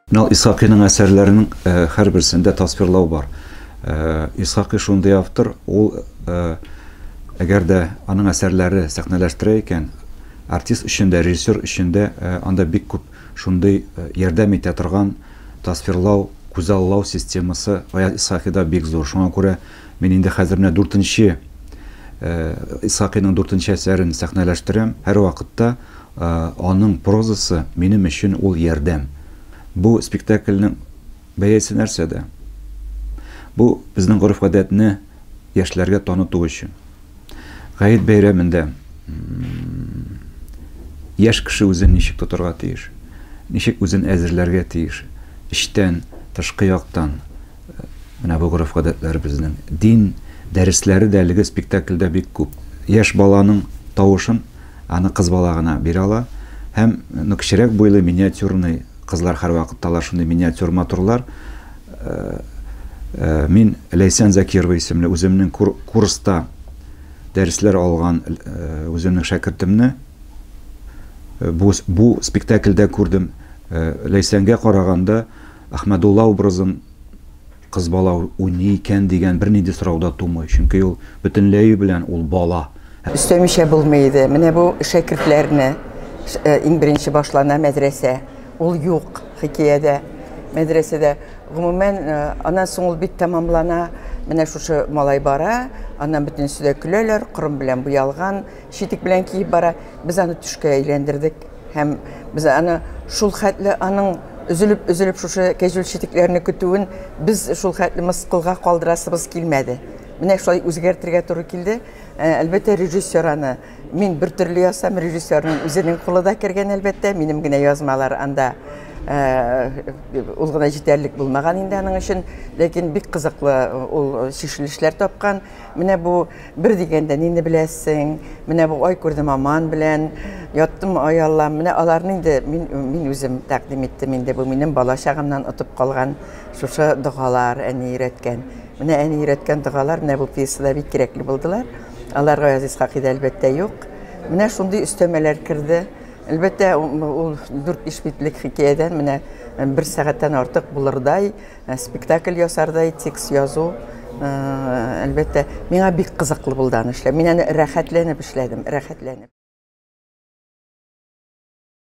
Исхақиның әсәрләренең һәр берсендә тасвирлау бар. Исхақи шундый автор, ул әгәр дә аның әсәрләре сәхнәләштерә икән, артист өчен дә, режиссер өчен дә анда бик күп шундый ярдәм итә торган тасвирлау, күзаллау системасы Исхақида бик зур. Шуңа күрә мин инде хәзер менә 4-нче Исхақиның 4-нче әсәрен сәхнәләштерәм. Һәр вакытта аның прозасы минем өчен ул ярдәм. Бу спектакльнең бәясе нәрсәдә? Бу безнең гореф-гадәтне яшьләргә таныту өчен. Гает бәйрәмендә яшь кеше үзен ничек тотарга тиеш, ничек үзен әзерләргә тиеш, эчтән, тышкы яктан. Менә бу гореф-гадәтләр безнең. Дин дәресләре дә әлеге спектакльдә бик күп. Яшь баланың тавышын аны кыз бала гына бирә ала, һәм кечерәк буйлы миниатюрный кызлар һәр вакытталар шундый миниатюр матурлар. Мин Ләйсән Закирова исемле үземнең курста дәресләр алган үземнең шәкертемне бу спектакльдә күрдем. Ләйсәнгә караганда Әхмәдулла образын кыз бала уйный икән дигән бернинди сорау да тумый. Чөнки ул бөтенләй белән ул бала. Өстәмичә булмайды. Менә бу шәкертләрне иң беренче башлана мәдрәсә. Ул юк хикәядә, мәдрәсәдә. Гомумән, аннан соң ул бит тамамлана. Менә шушы малай бара, аннан бөтенесе дә көләләр, корым белән буялган, читек белән киеп бара. Без аны төшкә әйләндердек. Һәм без аны шул хәтле аның өзелеп шушы кәҗүл читекләрне көтүен без шул хәтле мыскылга калдырасыбыз килмәде. Менә шулай үзгәртергә туры килде. Әлбәттә режиссер аны мин бер төрле язсам, режиссерның үзенең кулы да кергән әлбәттә, минем генә язмалар анда ул гына җитәрлек булмаган инде аның өчен, ләкин бик кызыклы ул шишелешләр тапкан. Менә бу бер дигәндә нинди беләсең, менә бу ай күрдем аман белән, яттым ай Аллам, менә аларны инде мин үзем тәкъдим иттем инде, бу минем бала чагымнан отып калган шушы дугалар әни өйрәткән. Менә әни өйрәткән дугалар менә бу пьесада бик кирәкле булдылар. Аларга Исхақида әлбәттә юк. Менә шундый өстәмәләр керде. Әлбәттә ул 4-5 битлек хикәядән менә 1 сәгатьтән артык булырдай спектакль ясардай текст язу. Әлбәттә миңа бик кызыклы булды аны эшләп. Мин аны рәхәтләнеп эшләдем, рәхәтләнеп.